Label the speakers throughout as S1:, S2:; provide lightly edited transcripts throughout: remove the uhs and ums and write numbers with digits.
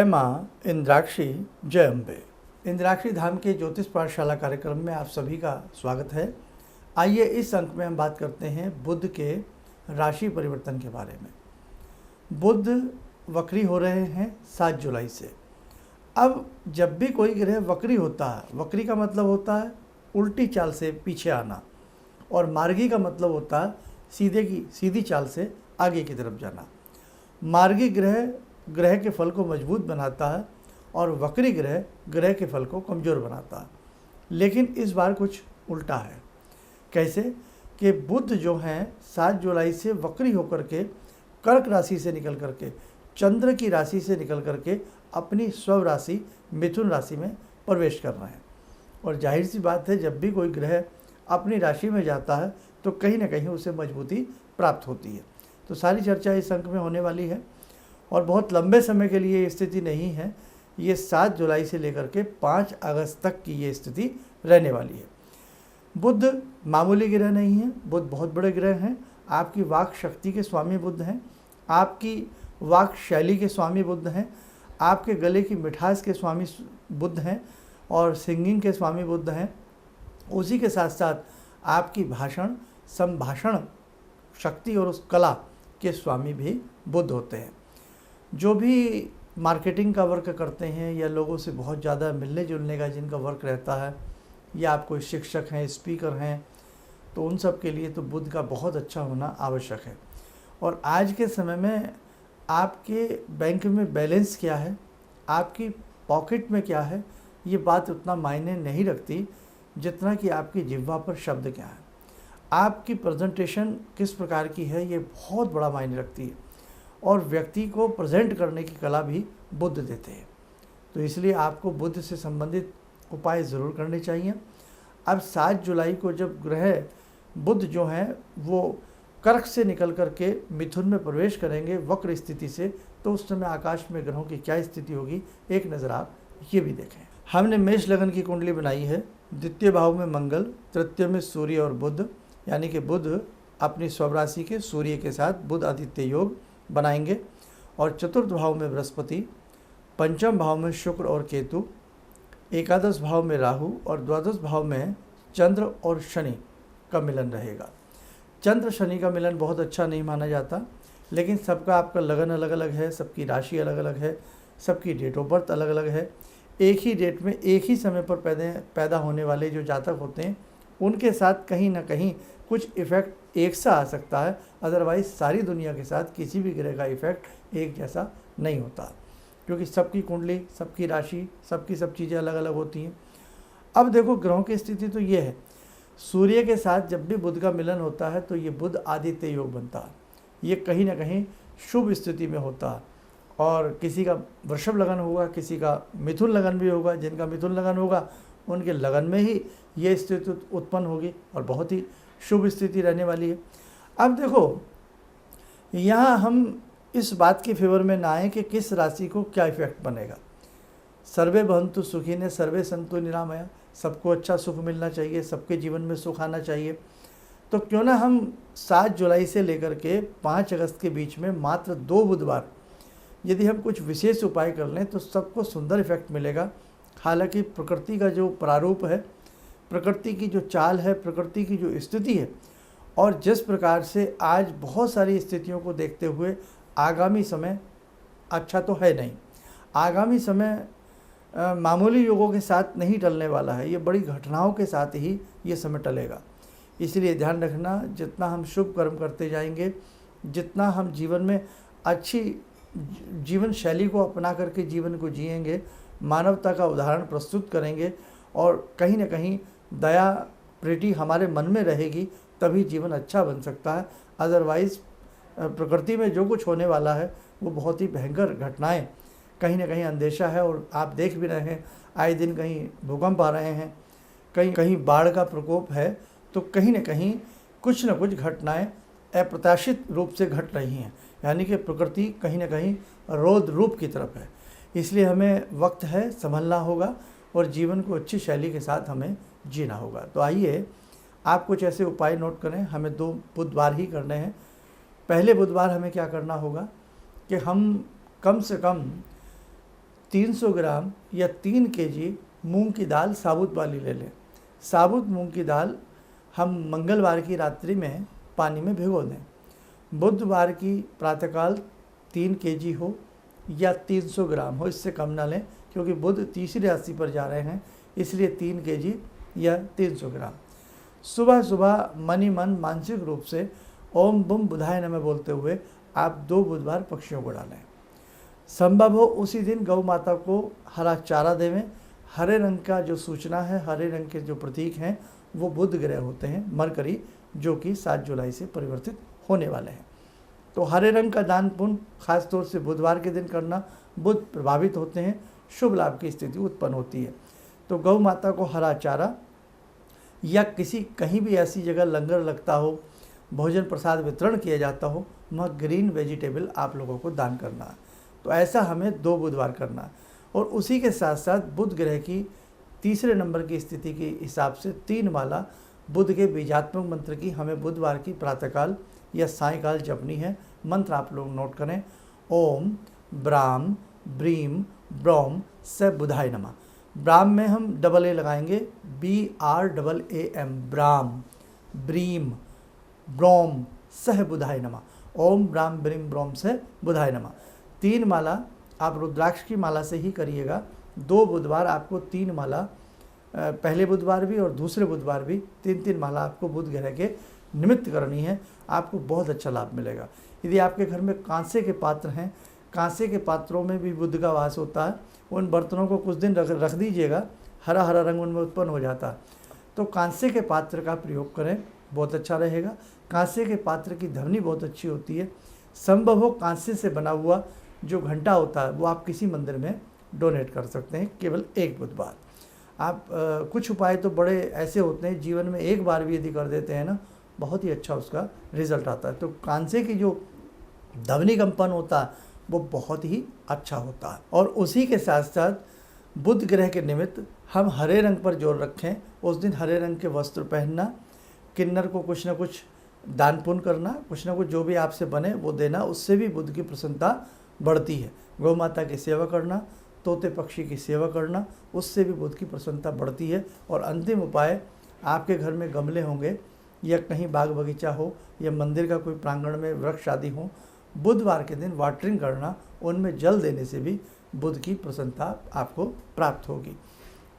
S1: जय माँ इंद्राक्षी जय अम्बे। इंद्राक्षी धाम के ज्योतिष पाठशाला कार्यक्रम में आप सभी का स्वागत है। आइए इस अंक में हम बात करते हैं बुध के राशि परिवर्तन के बारे में। बुध वक्री हो रहे हैं 7 जुलाई से। अब जब भी कोई ग्रह वक्री होता है, वक्री का मतलब होता है उल्टी चाल से पीछे आना, और मार्गी का मतलब होता है सीधी चाल से आगे की तरफ जाना। मार्गी ग्रह के फल को मजबूत बनाता है और वक्री ग्रह के फल को कमज़ोर बनाता है। लेकिन इस बार कुछ उल्टा है। कैसे कि बुध जो हैं 7 जुलाई से वक्री होकर के कर्क राशि से निकल करके, चंद्र की राशि से निकल करके अपनी स्व राशि मिथुन राशि में प्रवेश कर रहे हैं। और जाहिर सी बात है, जब भी कोई ग्रह अपनी राशि में जाता है तो कहीं ना कहीं उसे मजबूती प्राप्त होती है। तो सारी चर्चा इस अंक में होने वाली है और बहुत लंबे समय के लिए ये स्थिति नहीं है। ये 7 जुलाई से लेकर के 5 अगस्त तक की ये स्थिति रहने वाली है। बुध मामूली ग्रह नहीं है, बुध बहुत बड़े ग्रह हैं। आपकी वाक शक्ति के स्वामी बुध हैं, आपकी वाक शैली के स्वामी बुध हैं, आपके गले की मिठास के स्वामी बुध हैं और सिंगिंग के स्वामी बुध हैं। उसी के साथ साथ आपकी भाषण संभाषण शक्ति और उस कला के स्वामी भी बुध होते हैं। जो भी मार्केटिंग का वर्क करते हैं या लोगों से बहुत ज़्यादा मिलने जुलने का जिनका वर्क रहता है, या आप कोई शिक्षक हैं, स्पीकर हैं, तो उन सब के लिए तो बुध का बहुत अच्छा होना आवश्यक है। और आज के समय में आपके बैंक में बैलेंस क्या है, आपकी पॉकेट में क्या है, ये बात उतना मायने नहीं रखती जितना कि आपकी जिह्वा पर शब्द क्या है, आपकी प्रेजेंटेशन किस प्रकार की है, ये बहुत बड़ा मायने रखती है। और व्यक्ति को प्रेजेंट करने की कला भी बुध देते हैं। तो इसलिए आपको बुध से संबंधित उपाय ज़रूर करने चाहिए। अब 7 जुलाई को जब ग्रह बुध जो हैं वो कर्क से निकल करके मिथुन में प्रवेश करेंगे वक्र स्थिति से, तो उस समय आकाश में ग्रहों की क्या स्थिति होगी, एक नज़र आप ये भी देखें। हमने मेष लगन की कुंडली बनाई है। द्वितीय भाव में मंगल, तृतीय में सूर्य और बुध, यानी कि बुध अपनी स्वराशि के सूर्य के साथ बुध आदित्य योग बनाएंगे। और चतुर्थ भाव में बृहस्पति, पंचम भाव में शुक्र और केतु, एकादश भाव में राहु और द्वादश भाव में चंद्र और शनि का मिलन रहेगा। चंद्र शनि का मिलन बहुत अच्छा नहीं माना जाता, लेकिन सबका आपका लगन अलग अलग है, सबकी राशि अलग अलग है, सबकी डेट ऑफ बर्थ अलग अलग है। एक ही डेट में एक ही समय पर पैदा होने वाले जो जातक होते हैं उनके साथ कहीं ना कहीं कुछ इफ़ेक्ट एक सा आ सकता है। अदरवाइज़ सारी दुनिया के साथ किसी भी ग्रह का इफ़ेक्ट एक जैसा नहीं होता, क्योंकि सबकी कुंडली, सबकी राशि, सबकी सब चीज़ें अलग अलग होती हैं। अब देखो ग्रहों की स्थिति तो ये है, सूर्य के साथ जब भी बुध का मिलन होता है तो ये बुध आदित्य योग बनता है। ये कहीं ना कहीं शुभ स्थिति में होता है। और किसी का वृषभ लगन होगा, किसी का मिथुन लगन भी होगा। जिनका मिथुन लगन होगा उनके लगन में ही ये स्थिति उत्पन्न होगी और बहुत ही शुभ स्थिति रहने वाली है। अब देखो यहाँ हम इस बात के फेवर में ना आए कि किस राशि को क्या इफेक्ट बनेगा। सर्वे भवन्तु सुखिनः सर्वे सन्तु निरामया, सबको अच्छा सुख मिलना चाहिए, सबके जीवन में सुख आना चाहिए। तो क्यों ना हम 7 जुलाई से लेकर के 5 अगस्त के बीच में मात्र 2 बुधवार यदि हम कुछ विशेष उपाय कर लें तो सबको सुंदर इफेक्ट मिलेगा। हालांकि प्रकृति का जो प्रारूप है, प्रकृति की जो चाल है, प्रकृति की जो स्थिति है, और जिस प्रकार से आज बहुत सारी स्थितियों को देखते हुए आगामी समय अच्छा तो है नहीं। आगामी समय मामूली योगों के साथ नहीं टलने वाला है, ये बड़ी घटनाओं के साथ ही ये समय टलेगा। इसलिए ध्यान रखना, जितना हम शुभ कर्म करते जाएंगे, जितना हम जीवन में अच्छी जीवन शैली को अपना करके जीवन को जिएंगे, मानवता का उदाहरण प्रस्तुत करेंगे और कहीं ना कहीं दया प्रीति हमारे मन में रहेगी, तभी जीवन अच्छा बन सकता है। अदरवाइज़ प्रकृति में जो कुछ होने वाला है वो बहुत ही भयंकर घटनाएं, कहीं ना कहीं अंदेशा है। और आप देख भी रहे हैं, आए दिन कहीं भूकंप आ रहे हैं, कहीं कहीं बाढ़ का प्रकोप है, तो कहीं ना कहीं कुछ न कुछ घटनाएं अप्रत्याशित रूप से घट रही हैं। यानी कि प्रकृति कहीं ना कहीं रौद्र रूप की तरफ है। इसलिए हमें वक्त है, संभलना होगा और जीवन को अच्छी शैली के साथ हमें जीना होगा। तो आइए आप कुछ ऐसे उपाय नोट करें। हमें 2 बुधवार ही करने हैं। पहले बुधवार हमें क्या करना होगा कि हम कम से कम 300 ग्राम या 3 केजी मूंग की दाल साबुत वाली ले लें। साबुत मूंग की दाल हम मंगलवार की रात्रि में पानी में भिगो दें। बुधवार की प्रातःकाल 3 केजी हो या 300 ग्राम हो, इससे कम ना लें क्योंकि बुध तीसरी राशि पर जा रहे हैं, इसलिए 3 केजी या 300 ग्राम। सुबह सुबह मनी मन मानसिक रूप से ओम बुम बुधाय नमः बोलते हुए आप 2 बुधवार पक्षियों को डालें। संभव हो उसी दिन गौ माता को हरा चारा देवें। हरे रंग का जो सूचना है, हरे रंग के जो प्रतीक हैं वो बुध ग्रह होते हैं, मरकरी, जो कि 7 जुलाई से परिवर्तित होने वाले हैं। तो हरे रंग का दान पुण्य खास तौर से बुधवार के दिन करना, बुध प्रभावित होते हैं, शुभ लाभ की स्थिति उत्पन्न होती है। तो गौ माता को हरा चारा या कहीं भी ऐसी जगह लंगर लगता हो, भोजन प्रसाद वितरण किया जाता हो, वहाँ ग्रीन वेजिटेबल आप लोगों को दान करना है। तो ऐसा हमें 2 बुधवार करना है। और उसी के साथ साथ बुध ग्रह की तीसरे नंबर की स्थिति के हिसाब से 3 माला बुध के बीजात्मक मंत्र की हमें बुधवार की प्रातःकाल या सायंकाल जपनी है। मंत्र आप लोग नोट करें। ओम ब्राम ब्रीम ब्रॉम स बुधाय नमः। ब्राम में हम डबल ए लगाएंगे, BRAAM, ब्राम, ब्रीम, ब्रोम सह बुधाय नमः। ओम ब्राम ब्रीम ब्रोम सह बुधाय नमः। 3 माला आप रुद्राक्ष की माला से ही करिएगा। 2 बुधवार आपको 3 माला, पहले बुधवार भी और दूसरे बुधवार भी 3-3 माला आपको बुध ग्रह के निमित्त करनी है। आपको बहुत अच्छा लाभ मिलेगा। यदि आपके घर में कांसे के पात्र हैं, कांसे के पात्रों में भी बुध का वास होता है, उन बर्तनों को कुछ दिन रख दीजिएगा, हरा हरा रंग उनमें उत्पन्न हो जाता है। तो कांसे के पात्र का प्रयोग करें, बहुत अच्छा रहेगा। कांसे के पात्र की ध्वनि बहुत अच्छी होती है। संभव हो कांसे से बना हुआ जो घंटा होता है वो आप किसी मंदिर में डोनेट कर सकते हैं, केवल 1 बुधवार। आप कुछ उपाय तो बड़े ऐसे होते हैं, जीवन में एक बार भी यदि कर देते हैं ना, बहुत ही अच्छा उसका रिजल्ट आता है। तो कांसे की जो ध्वनि कंपन होता है वो बहुत ही अच्छा होता है। और उसी के साथ साथ बुध ग्रह के निमित्त हम हरे रंग पर जोर रखें। उस दिन हरे रंग के वस्त्र पहनना, किन्नर को कुछ ना कुछ दान पुण्य करना, कुछ ना कुछ जो भी आपसे बने वो देना, उससे भी बुध की प्रसन्नता बढ़ती है। गौ माता की सेवा करना, तोते पक्षी की सेवा करना, उससे भी बुध की प्रसन्नता बढ़ती है। और अंतिम उपाय, आपके घर में गमले होंगे या कहीं बाग बगीचा हो या मंदिर का कोई प्रांगण में वृक्ष आदि हो, बुधवार के दिन वाटरिंग करना, उनमें जल देने से भी बुध की प्रसन्नता आपको प्राप्त होगी।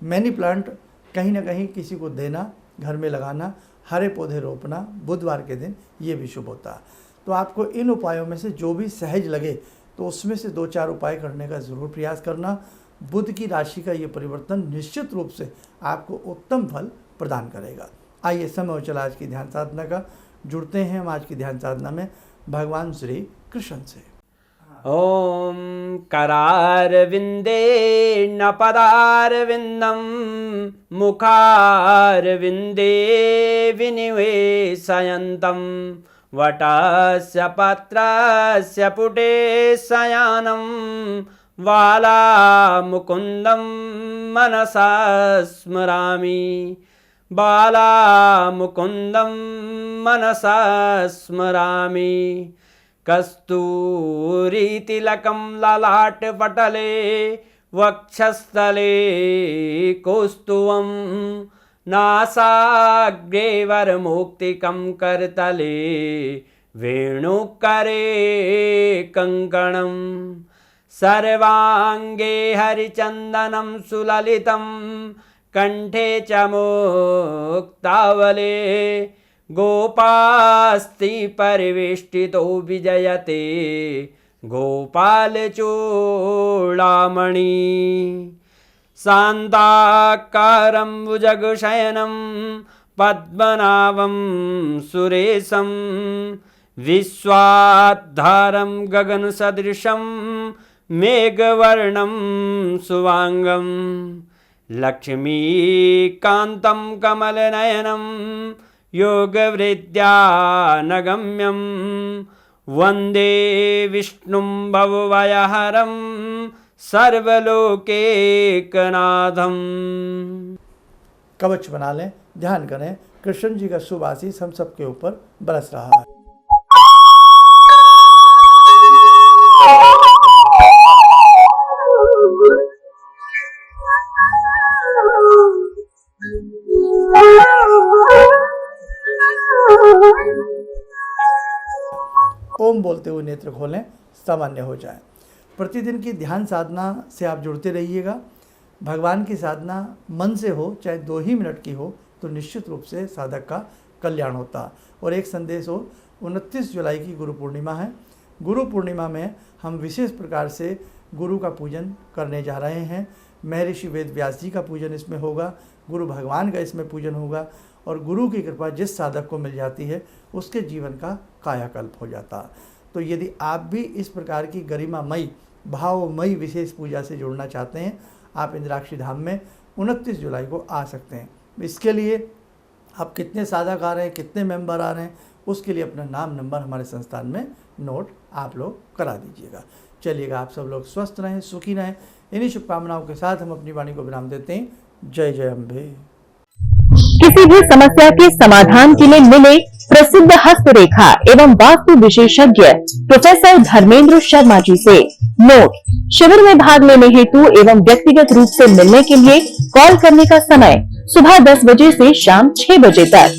S1: मनी प्लांट कहीं ना कहीं किसी को देना, घर में लगाना, हरे पौधे रोपना बुधवार के दिन, ये भी शुभ होता है। तो आपको इन उपायों में से जो भी सहज लगे तो उसमें से 2-4 उपाय करने का ज़रूर प्रयास करना। बुध की राशि का ये परिवर्तन निश्चित रूप से आपको उत्तम फल प्रदान करेगा। आइए समय हो चला आज की ध्यान साधना का। जुड़ते हैं हम आज की ध्यान साधना में भगवान श्री कृष्ण से।
S2: ओम करारविंदे न पदारविंदम मुखारविंदे विनिवेशयन्तम वटस्य पत्रस्य पुटे शयानं बालामुकुन्दं मनसा स्मरामि, बालामुकुन्दं मनसा स्मरामि। कस्तूरीतिलकं ललाटपटले वक्षस्थले कौस्तुभं नासाग्रे वरमुक्तिकं करतले वेणुकरे कङ्कणं सर्वाङ्गे हरिचन्दनं सुललितं कंठे च मुक्तावले गोपास्ति परिवेष्टितो विजयते गोपालचूडामणि शान्ताकारं भुजगशयनं पद्मनाभं सुरेशं विश्वाधारं गगनसदृशं मेघवर्णं शुभांगं लक्ष्मीकान्तं कमलनयनं योगवृद्ध्यानगम्यं वन्दे विष्णुं भवभयहरं सर्वलोकैकनाथं।
S1: कवच बना लें, ध्यान करें, कृष्ण जी का शुभ आशीष हम सबके ऊपर बरस रहा है। ओम बोलते हुए नेत्र खोलें, सामान्य हो जाए। प्रतिदिन की ध्यान साधना से आप जुड़ते रहिएगा। भगवान की साधना मन से हो, चाहे 2 ही मिनट की हो, तो निश्चित रूप से साधक का कल्याण होता। और एक संदेश हो, 29 जुलाई की गुरु पूर्णिमा है। गुरु पूर्णिमा में हम विशेष प्रकार से गुरु का पूजन करने जा रहे हैं। महर्षि वेद व्यास जी का पूजन इसमें होगा, गुरु भगवान का इसमें पूजन होगा, और गुरु की कृपा जिस साधक को मिल जाती है उसके जीवन का कायाकल्प हो जाता। तो यदि आप भी इस प्रकार की गरिमामयी भावमयी विशेष पूजा से जुड़ना चाहते हैं, आप इंद्राक्षी धाम में 29 जुलाई को आ सकते हैं। इसके लिए आप कितने साधक आ रहे हैं, कितने मेंबर आ रहे हैं, उसके लिए अपना नाम नंबर हमारे संस्थान में नोट आप लोग करा दीजिएगा। चलिएगा, आप सब लोग स्वस्थ रहें, सुखी रहें। इन्हीं शुभकामनाओं के साथ हम अपनी वाणी को विराम देते हैं। जय जय अम्बे।
S3: किसी भी समस्या के समाधान के लिए मिले प्रसिद्ध हस्तरेखा एवं वास्तु विशेषज्ञ प्रोफेसर धर्मेंद्र शर्मा जी से। नोट: शिविर में भाग लेने हेतु एवं व्यक्तिगत रूप से मिलने के लिए कॉल करने का समय सुबह 10 बजे से शाम 6 बजे तक।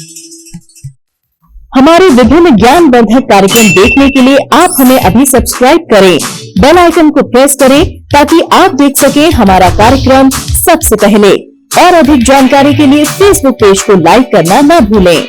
S3: हमारे विभिन्न ज्ञानवर्धक कार्यक्रम देखने के लिए आप हमें अभी सब्सक्राइब करें, बेल आइकन को प्रेस करें ताकि आप देख सकें हमारा कार्यक्रम सबसे पहले। और अधिक जानकारी के लिए फेसबुक पेज को लाइक करना न भूलें।